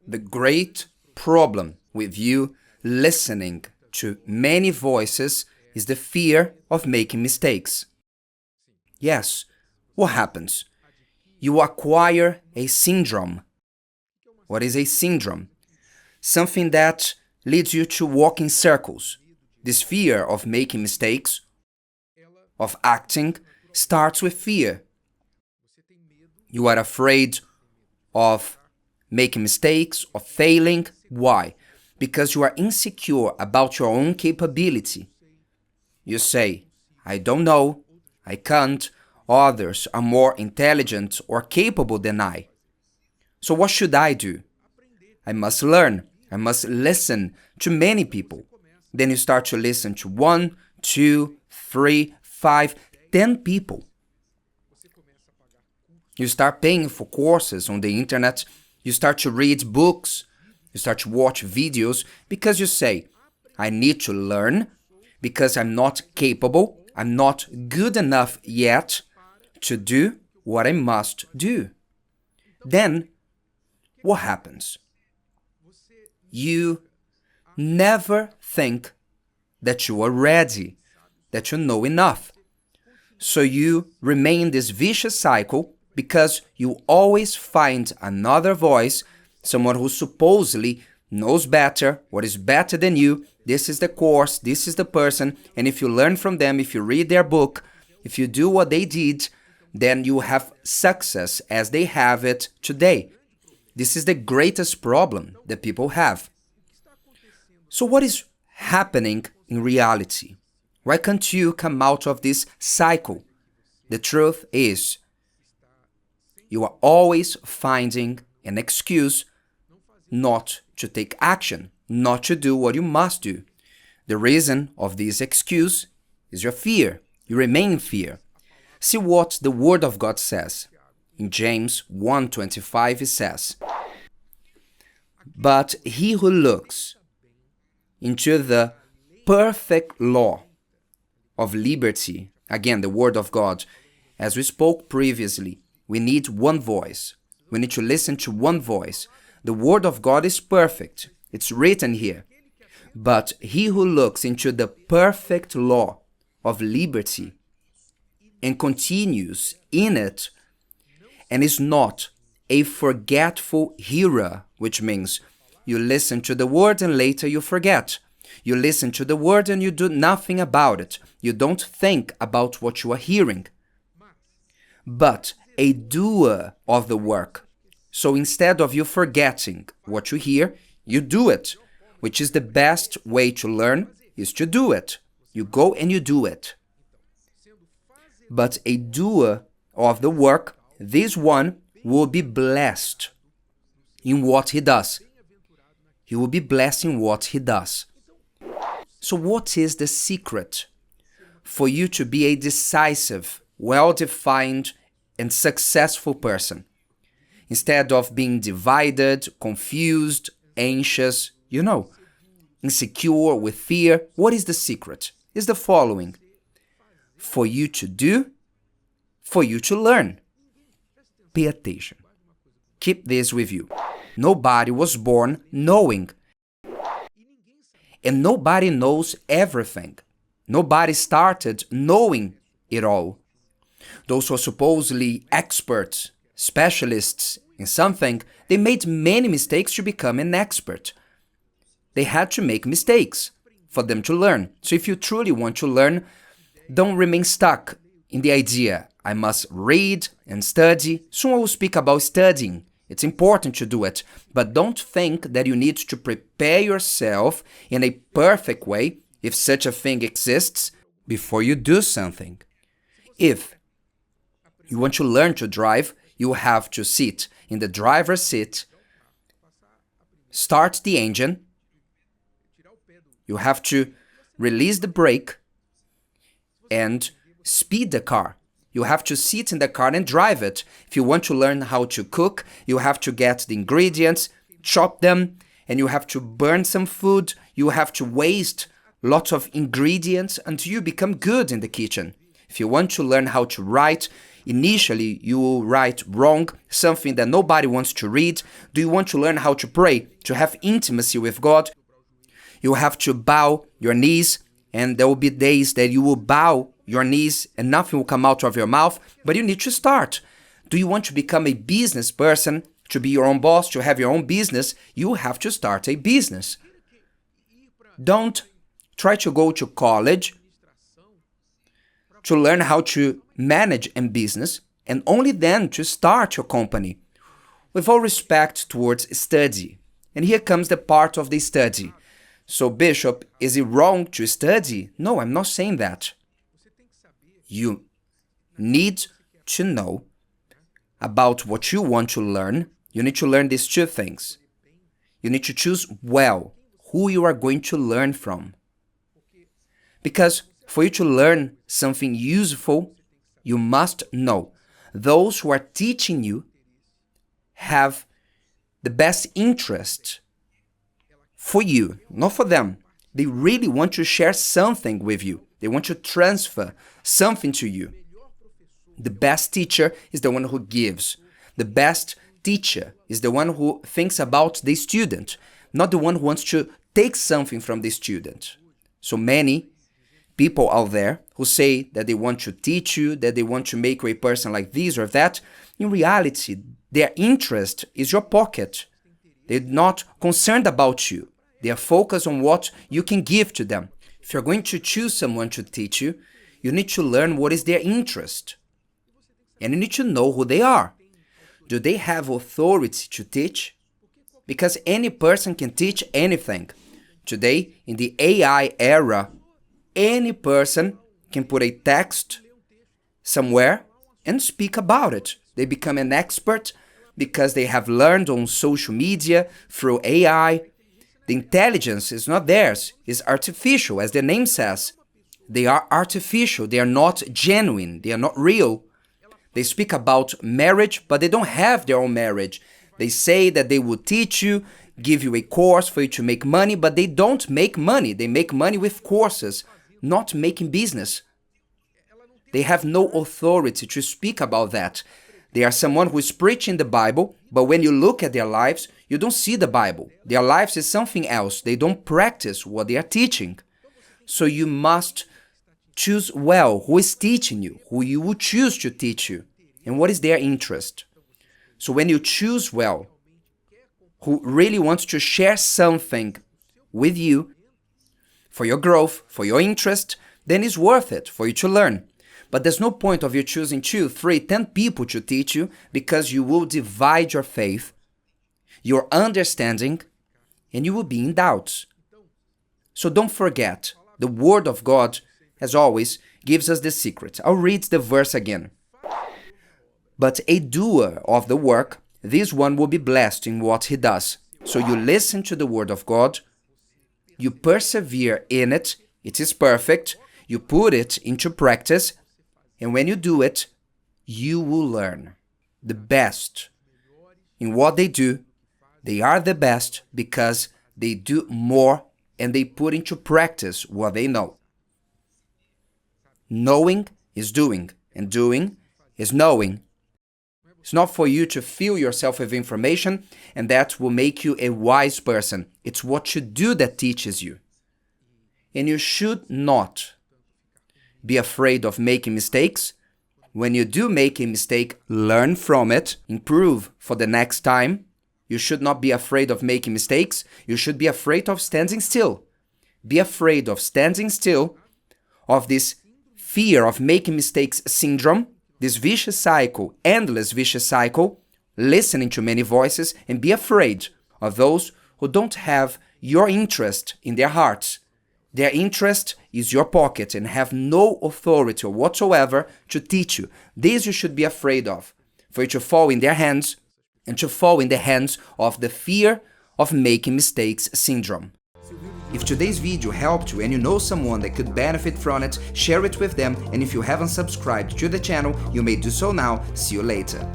The great problem with you listening to many voices is the fear of making mistakes. Yes, what happens? You acquire a syndrome. What is a syndrome? Something that leads you to walk in circles. This fear of making mistakes, of acting, starts with fear. You are afraid of making mistakes, of failing. Why? Because you are insecure about your own capability. You say, I don't know, I can't, others are more intelligent or capable than I. So what should I do? I must learn. I must listen to many people. Then you start to listen to 1, 2, 3, 5, 10 people. You start paying for courses on the internet. You start to read books. You start to watch videos because you say, I need to learn because I'm not capable, I'm not good enough yet to do what I must do. Then, what happens? You never think that you are ready, that you know enough. So you remain in this vicious cycle because you always find another voice, someone who supposedly knows better, what is better than you. This is the course, this is the person, and if you learn from them, if you read their book, if you do what they did, then you have success as they have it today. This is the greatest problem that people have. So what is happening in reality? Why can't you come out of this cycle? The truth is, you are always finding an excuse not to take action, not to do what you must do. The reason of this excuse is your fear. You remain in fear. See what the Word of God says. In James 1:25 it says, But he who looks into the perfect law of liberty, again the Word of God, as we spoke previously, we need one voice. We need to listen to one voice. The Word of God is perfect. It's written here. But he who looks into the perfect law of liberty and continues in it and is not a forgetful hearer, which means you listen to the word and later you forget. You listen to the word and you do nothing about it. You don't think about what you are hearing. But a doer of the work. So instead of you forgetting what you hear, you do it, which is the best way to learn, is to do it. You go and you do it. But a doer of the work, this one will be blessed in what he does. He will be blessed in what he does. So what is the secret for you to be a decisive, well-defined, and successful person? Instead of being divided, confused, anxious, insecure with fear, what is the secret? It's the following. For you to do, for you to learn. Pay attention. Keep this with you. Nobody was born knowing. And nobody knows everything. Nobody started knowing it all. Those who are supposedly experts, specialists in something, they made many mistakes to become an expert. They had to make mistakes for them to learn. So if you truly want to learn, don't remain stuck in the idea, I must read and study. Soon I will speak about studying. It's important to do it, but don't think that you need to prepare yourself in a perfect way, if such a thing exists, before you do something. If you want to learn to drive, you have to sit in the driver's seat, start the engine, you have to release the brake, and speed the car. You have to sit in the car and drive it. If you want to learn how to cook, you have to get the ingredients, chop them, and you have to burn some food. You have to waste lots of ingredients until you become good in the kitchen. If you want to learn how to write, initially you will write wrong, something that nobody wants to read? Do you want to learn how to pray, to have intimacy with God? You have to bow your knees, and there will be days that you will bow your knees and nothing will come out of your mouth, but you need to start. Do you want to become a business person, to be your own boss, to have your own business? You have to start a business. Don't try to go to college to learn how to manage a business and only then to start your company. With all respect towards study. And here comes the part of the study. So, Bishop, is it wrong to study? No, I'm not saying that. You need to know about what you want to learn. You need to learn these two things. You need to choose well who you are going to learn from. Because for you to learn something useful, you must know those who are teaching you have the best interest for you, not for them. They really want to share something with you. They want to transfer something to you. The best teacher is the one who gives. The best teacher is the one who thinks about the student, not the one who wants to take something from the student. So many people out there who say that they want to teach you, that they want to make you a person like this or that. In reality, their interest is your pocket. They're not concerned about you. They are focused on what you can give to them. If you're going to choose someone to teach you, you need to learn what is their interest. And you need to know who they are. Do they have authority to teach? Because any person can teach anything. Today, in the AI era, any person can put a text somewhere and speak about it. They become an expert because they have learned on social media, through AI. The intelligence is not theirs, it's artificial, as the name says. They are artificial, they are not genuine, they are not real. They speak about marriage, but they don't have their own marriage. They say that they will teach you, give you a course for you to make money, but they don't make money. They make money with courses, not making business. They have no authority to speak about that. They are someone who is preaching the Bible, but when you look at their lives, you don't see the Bible. Their lives is something else. They don't practice what they are teaching. So you must choose well who is teaching you, who you will choose to teach you, and what is their interest. So when you choose well, who really wants to share something with you for your growth, for your interest, then it's worth it for you to learn. But there's no point of you choosing 2, 3, 10 people to teach you, because you will divide your faith, your understanding, and you will be in doubt. So don't forget, the Word of God, as always, gives us the secret. I'll read the verse again. But a doer of the work, this one will be blessed in what he does. So you listen to the Word of God, you persevere in it, it is perfect, you put it into practice, and when you do it, you will learn the best in what they do. They are the best because they do more and they put into practice what they know. Knowing is doing, and doing is knowing. It's not for you to fill yourself with information and that will make you a wise person. It's what you do that teaches you. And you should not be afraid of making mistakes. When you do make a mistake, learn from it, improve for the next time. You should not be afraid of making mistakes. You should be afraid of standing still. Be afraid of standing still, of this fear of making mistakes syndrome, this vicious cycle, endless vicious cycle, listening to many voices, and be afraid of those who don't have your interest in their hearts. Their interest is your pocket and have no authority whatsoever to teach you. This you should be afraid of, for you to fall in their hands and to fall in the hands of the fear of making mistakes syndrome. If today's video helped you and you know someone that could benefit from it, share it with them, and if you haven't subscribed to the channel, you may do so now. See you later.